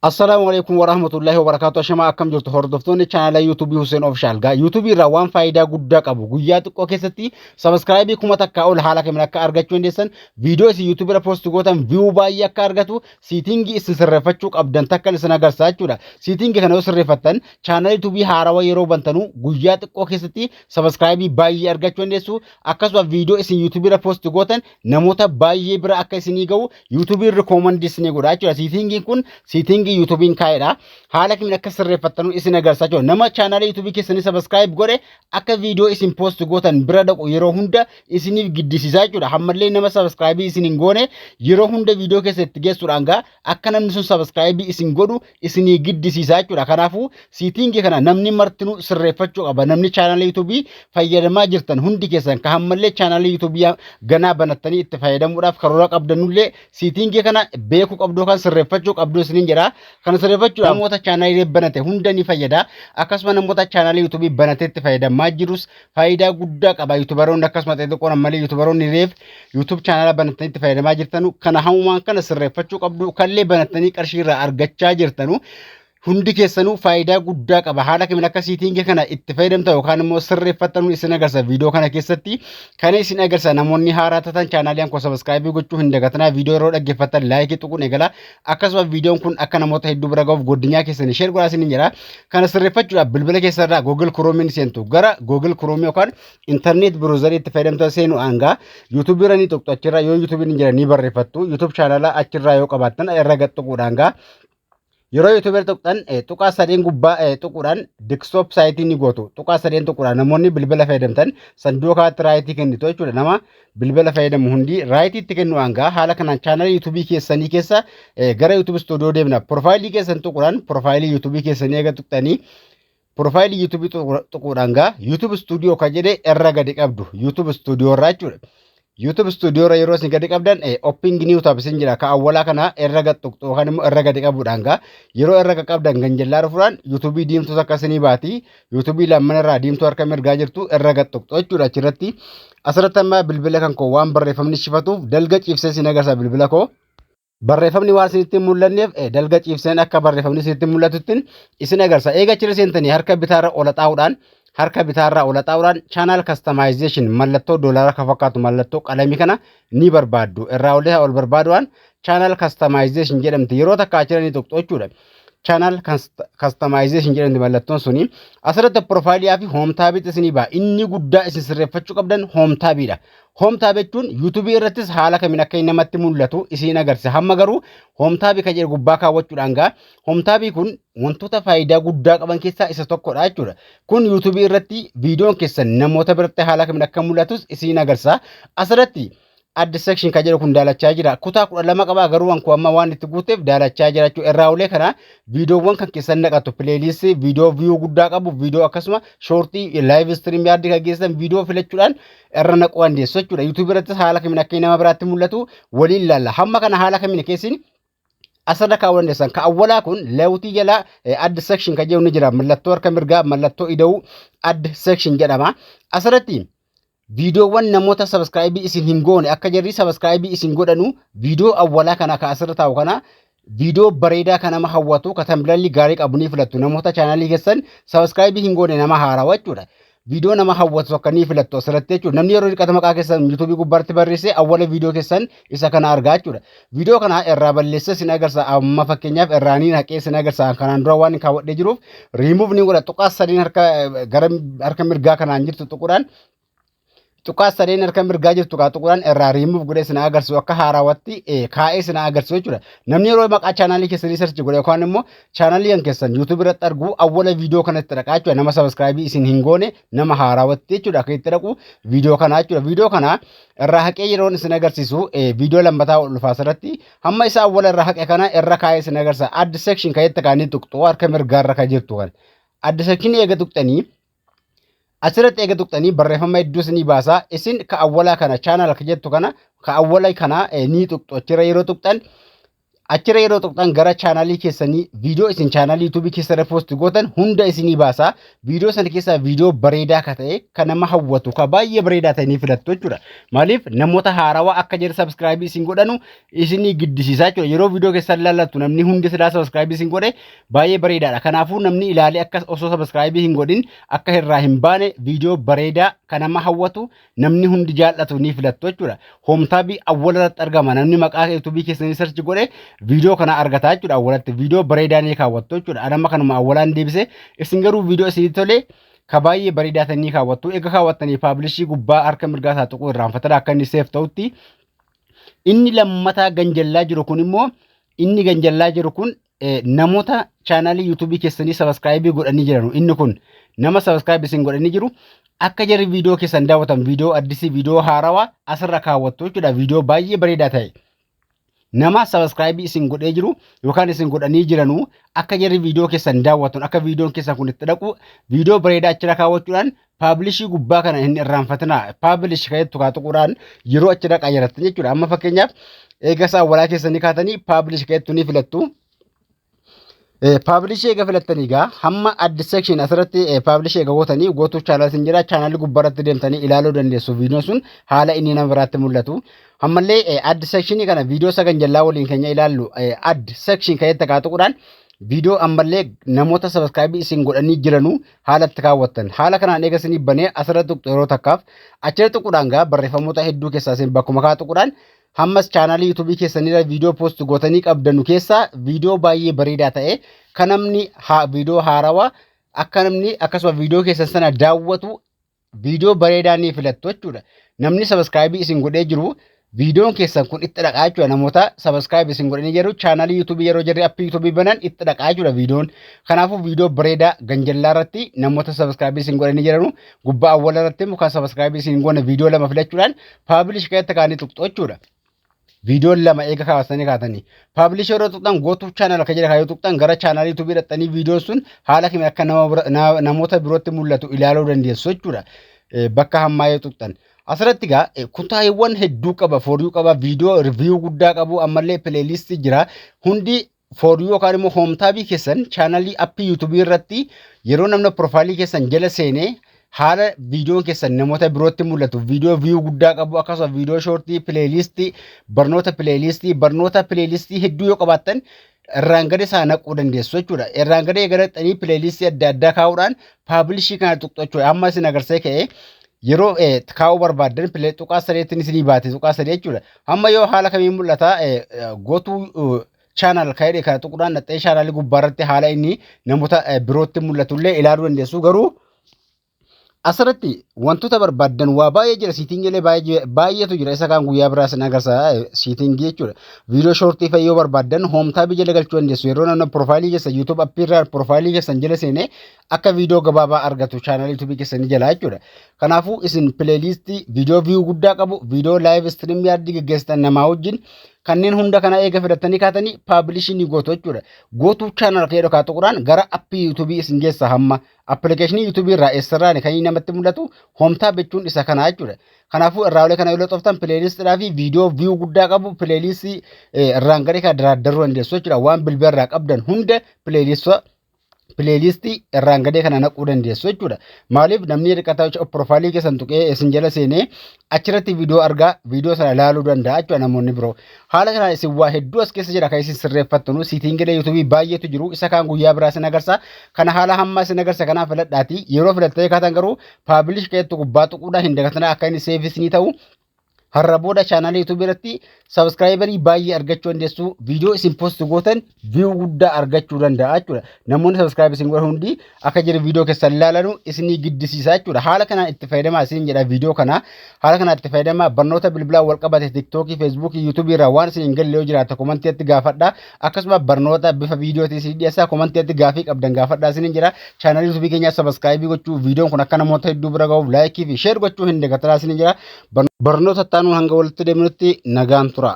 Assalamu alaikum warahmatullahi wabarakatuh. Shama akkam jirtu hordoftoonni channel YouTube Hussein Official ga YouTube irraa waan faayidaa guddaa qabu guyyaa xiqqoo keessatti subscribe kuma takka ol haala kamiin akka argachuu dandeessan video isin YouTube irra post gootan view baay'ee akka argatu setting isin sirreeffachuu qabdan takka isin agarsiisa jechuudha. Setting kana yoo sirreeffattan channel YouTube haarawaa yeroo bantanu guyyaa xiqqoo keessatti subscribe baay'ee argachuu dandeessu. Akkasuma video isin YouTube irra post gootan namoota baay'ee bira akka isinii ga'u YouTube recommend isinii godha jechuudha. Setting kun setting YouTubein kaayedha. Haala kamiin akka sirreeffattanu isin agarsiisa jechuudha. Nama channel YouTube keessanii subscribe godhe akka video isin post gootan bira dhaqu yeroo hunda isiniif giddisiisa jechuudha. Hammallee nama subscribe isin hin goone yeroo hunda video keessatti geessuudhaan akka namni sun subscribe isin godhu isinii giddisiisa jechuudha. Kanaafuu setting kana namni martinuu sirreeffachuu qaba. Namni channel YouTube fayyadamaa jirtan hundi keessan ka hammallee channel YouTube ganaa banattanii itti fayyadamuudhaaf karoora qabdanullee setting kana beekuu qabdu kan sirreeffachuu qabdu isinin jedha. Kan sirreeffachuu namoota channel banate hunda ni fayyada. Akkasuma namoota channel YouTube banateetti fayyadamaa jirus faayidaa guddaa qaba. YouTuberoonni akkasuma ta'e tokko malee YouTuberoonni reef YouTube channel banatanii itti fayyadamaa jirtanu kana hamumaan kana sirreeffachuu qabdu. Kallee banatanii qarshii irraa argachaa jirtanu hundi keessanuu faayidaa guddaa qaba. Haala kamiin akka setting kana itti fayyadamta yookaan immoo sirreeffattanu isin agarsiisa video kana keessatti. Kana isin agarsiisa namoonni haaraa ta'an channeliin ko subscribe gochuu hin dagatinaa. Video yeroo dhaggeeffattan like tuquun eegala. Akkasuma videoon kun akka namoota hedduu bira ga'uuf godinyaa keessanii share godhaa isinin jedha. Kana sirreeffachuudhaaf bilbila keessarraa Google Chrome seentu gara Google Chrome yookaan internet browser itti fayyadamta seenu anga YouTube irra ni tuqxu achirraa yoo YouTube ni jira ni barreeffattu. YouTube channel achirraa yoo qabaattan irra gadtuquudhaan yeroo YouTube tuqxan tuqaa sadeen gubbaa tuquudhaan desktop site ni gootu. Tuqaa sadeen tuquudhaan namoonni bilbila fayyadamtan sanduuqaatti raayitii kennitu jechuudha. Nama bilbila fayyadamu hundi raayitii itti kennu hanga haala kanaan channel YouTube keessanii keessa gara YouTube studio deemna. Profile keessan tuquudhaan profile YouTube keessanii eega tuqxanii profile YouTube tuquudhaan YouTube studio ka jedhe irra gadi qabdu. YouTube studio irraa jechuudha. YouTube studio ra yeroo isin gadi qabdan opening new tab isin jira ka awwala kana irra gad tuqxu yookaan immoo irra gadi qabuudhaan yeroo irra qabdan ganjallaa dhufuudhaan YouTube diimtuu akka isinii baati. YouTube lamman irraa diimtuu harka mirgaa jirtu irra gad tuqxu jechuudha. Achirratti asirratti amma bilbila kan koo waan barreeffamni shifatuuf dalga ciibsee isin agarsiisa bilbila koo. Barreeffamni waan isinitti mul'anneef dalga ciibseen akka barreeffamni isinitti mul'atutti isin agarsiisa. Eega achirra seentanii harka bitaarra ol xaa'uudhaan harka bitaarraa ol xaa'uudhaan channel customization mallattoo doolaara ka fakkaatu mallattoo qalamii kana ni barbaaddu. Irraa ol barbaaduudhaan channel customization jedhamti yeroo takka achirra ni tuqxu jechuudha. Channel customization jedhamti mallattoon suni asirratti profiilii fi home tab isinii ba'a. Inni guddaa isin sirreeffachuu qabdan home tabidha. Home tab jechuun YouTube irrattis haala kamiin akka inni namatti mul'atu isin agarsiisa. Hamma garuu home tab kan jedhu gubbaa kaawwachuudhaan home tab kun wantoota faayidaa guddaa qaban keessaa isa tokkodha jechuudha. Kun YouTube irratti viidiyoon keessan namoota biratti haala kamiin akka mul'atus isin agarsiisa. Asirratti add section ka jedhu kun daalachaa jira. Kutaa 12 qaba garuu amma waan itti guuteef daalachaa jira jechuudha. Irraa olee kana viidiyoowwan kan keessan naqatu playlist viidiyoo view guddaa qabu viidiyoo akkasuma shortii live stream yaaddi kan geessan viidiyoo filachuudhaan irra naquu dandeessu jechuudha. YouTube irratti haala kamiin akka nama biraatti mul'atu waliin ilaalla. Hamma kana haala kamiin keessin asirra kaawwan dandeessan. Ka awwalaa kun leewutii jala add section ka jedhu ni jira. Mallattoo harka mirgaa mallattoo ida'uu add section jedhama. Asirratti videoowwan namoota subscribe isin hin goone akka jarri subscribe isin godhanu video awwalaa kana ka asirra taa'u kana video bareedaa kana nama hawwatu ka thumbnail gaarii qabu ni filattu. Namoota channel keessan subscribe hin goone nama haarawaa jechuudha. Video nama hawwatu akka ni filattu asirratti jechuudha. Namni yeroo dhiqata maqaa keessan YouTube gubbaatti barreesse awwala video keessan isa kana argaa jechuudha. Video kana irraa balleessa isin agarsiisa. Amma fakkeenyaaf irraanii haqee isin agarsiisa. Kanaan dura waan kaawwadhee jiruuf remove ni godha. Tuqaa sadeen harka mirgaa kanaan jirtu tuquudhaan tuqaa sadeen harka mirgaa jirtu kaa tuquudhaan irraa remove godhee isin agarsiisu akka haarawatti kaa'ee isin agarsiisu jechuudha. Namni yeroo maqaa channel keessanii search godhe yookaan immoo channel yan keessan YouTube irratti argu awwala video kanatti dhaqaa jechuudha. Nama subscribe isin hin goone nama haarawatti jechuudha. Akka itti dhaqu video kana jechuudha. Video kana irraa haqee yeroo isin agarsiisu video lammataa ol dhufaa asirratti hamma isa awwala irraa haqe kana irra kaa'ee isin agarsiisa. Add section kaa'etti kaanii tuqxu harka mirgaa irra ka jirtu kan. Add section eega tuqxanii asirratti eega tuqxanii barreeffama hedduu isinii baasa. Isin ka awwalaa kana channel ka jettu kana ka awwala kana ni tuqxu. Achirra yeroo tuqxan achira yeroo tuqxan gara chaanalii keessanii viidiyoo isin chaanalii YouTube keessatti post gootan hunda isinii baasa. Viidiyoo sana keessaa viidiyoo bareedaa ka ta'e kan nama hawwatu ka baay'ee bareedaa ta'e ni filattu jechuudha. Maaliif namoota haarawaa akka jedhe subscribe isin godhanu isinii giddisiisaa jechuudha. Yeroo viidiyoo keessan ilaallattu namni hundi silaa subscribe isin godhe baay'ee bareedaadha. Kanaafuu namni ilaalee akka osoo subscribe hin godhin akka irraa hin baane viidiyoo bareedaa kan nama hawwatu namni hundi jaallatu ni filattu jechuudha. Hoomtaabii awwalarratti argama namni maqaa YouTube keessanii search godhe video kana argataa jechuudha. Awwalatti video bareedaa ni kaawwattu jechuudha. Anama kanuma awwalaan deebise isin garuu video isin tole ka baay'ee bareedaa ta'e ni kaawwattu. Egaa kaawwattanii publish gubbaa harka mirgaa isaa tuquu irraanfatadha akka inni safe ta'utti. Inni lammataa ganjallaa jiru kun immoo inni ganjallaa jiru kun namoota chaanalii YouTube keessanii subscribe godhanii jiran. Inni kun nama subscribe isin godhanii jiru akka jarri video keessan daawwatan video addisii video haarawaa asirra kaawwattu jechuudha. Video baay'ee bareedaa ta'e. Nama subscribe isin godhee jiru yookaan isin godhanii jiranu akka jarri video keessan daawwatan akka videoon keessan kun itti dhaqu video bareedaa achira kaawwachuudhaan publish gubbaa kana hin irraanfatina. Publish ka'eetu kaatuquudhaan yeroo achi dhaqaa jiratti jechuudha. Amma fakkeenyaaf eegasaa walaa keessanii kaatanii publish ka'eetu ni filattu. Publish eega filattanii gaa hamma add section asirratti publish eega gootanii gootuu channel sin jira channel gubbaratti deemtanii ilaaluu dandeessu. Videoon sun haala inni nama biraatti mul'atu. Ammallee add section kana video sagan jallaa waliin keenya ilaallu add section ka'eetti kaatuquudhaan video ammallee namoota subscribe isin godhanii jiranu haala itti kaawwattan. Haala kanaan eega isin banee asirratti yeroo takkaaf achirratti tuquudhaan gaa barreeffamoota hedduu keessaa isin bakkuma kaatuquudhaan hammas chaanalii YouTube keessanii video post gootanii qabdanu keessaa video baay'ee bareedaa ta'e kan namni video haarawaa akka namni akkasuma video keessan sana daawwatu video bareedaa ni filattu jechuudha. Namni subscribe isin godhee jiru videoon keessan kun itti dhaqaa jechuudha. Namoota subscribe isin godhanii jiru chaanalii YouTube yeroo jarri appii YouTube banan itti dhaqaa jechuudha videoon. Kanaafuu video bareedaa ganjallaa irratti namoota subscribe isin godhanii jiranu gubbaa awwala irratti muka subscribe isin godhana video lama filachuudhaan publish ka'eetti kaanii tuqxu jechuudha. Video lama eega kaawwatanii kaatanii publish yeroo tuqxan gootuu channel akka jedha kaayuu tuqxan gara channel YouTube dhaqxanii videoon sun haala kamiin akka namoota birootti mul'atu ilaaluu dandeessu jechuudha. Bakka hammaa yoo tuqxan asirratti gaa kutaawwan hedduu qaba for you qaba video review guddaa qabu ammallee playlist jira hundi for you yookaan immoo home tab keessan channel appii YouTube irratti yeroo namni profile keessan jala seenee haala videoon keessan namoota birootti mul'atu video view guddaa qabu akkasuma video shortii barnoota playlist hedduu yoo qabaattan irraan gadi isaa naquu dandeessu jechuudha. Irraan gadi eegalattanii playlist adda addaa kaa'uudhaan publish kana tuqxachuu amma isin agarsee ka'ee yeroo kaa'uu barbaadan tuqaa sadeetiin isinii baate tuqaa sadee jechuudha. Amma yoo haala kamiin mul'ata gootuu channel kaa'ee kana tuquudhaan dhaxxee channel gubbaarratti haala inni namoota birootti mul'atullee ilaaluu dandeessu. Garuu asirratti wantoota barbaadan waa baay'ee jira siitingiilee baay'eetu jira isa kaan guyyaa biraas nagarsaa siitingii jechuudha. Video shortii fayyoo barbaadan home tab jala galchuu dandeessu. Yeroo namni profile keessan YouTube appii irraa profile keessan jala seenee akka video gabaabaa argatu channel YouTube keessanii jala jechuudha. Kanaafuu isin playlist video view guddaa qabu video live stream yaaddi gaggeessitan namaa wajjin kanneen hunda kana eega fidatanii kaatanii publish ni gootu jechuudha. Gootuu channel ka'ee dhokaa tuquraan gara appii YouTube isin geessa hamma application YouTube irraa eessarraan kan namatti mul'atu home tab jechuun isa kana jechuudha. Kanaafuu irraa kana yoo xoftan playlist dhaa fi video view guddaa qabu playlist irraan gadi kan daradaruu dandeessu jechuudha. Waan bilbilarraa qabdan hunda playlist irraan gadee kana naquu dandeessu jechuudha. Maaliif namni hirkataa profile keessan tuqee isin jala seenee achirratti video argaa video sana ilaaluu danda'a jechuudha namoonni biroo. Haala kanaan isin waa hedduu as keessa jira kan isin sirreeffattanu siitingilee YouTube baay'eetu jiru isa kaan guyyaa biraa isin agarsa. Kana haala hammaa isin agarsa kanaaf filadhaati yeroo filattee kaatan garuu publish ka'eetu gubbaa tuquudhaan hin dagatana akka inni save isinii ta'u. Har'a booda channel YouTube irratti subscriberii baay'ee argachuu dandeessu. Video isin post gootan view guddaa argachuu danda'a jechuudha. Namoonni subscribe isin godhan hundi akka jiru video keessan ilaalanu isinii giddisiisaa jechuudha. Haala kanaan itti fayyadamaa isin jedha video kana. Haala kanaan itti fayyadamaa barnoota bilbilaa wal qabate TikTok, Facebook, YouTube irraa waan isin hin galle yoo jiraata komantiitti gaafadha. Akkasuma barnoota bifa viidiyooti isin dhiyeessaa komantiitti gaafii qabdan gaafadha isin jira. Channel YouTube keenya subscribe gochuu videoon kun akka namoota hedduu bira gahuuf like fi share gochuu hin dagatinaa isin jira. Barnoota taanuu hanga walitti deemnutti nagaan tura.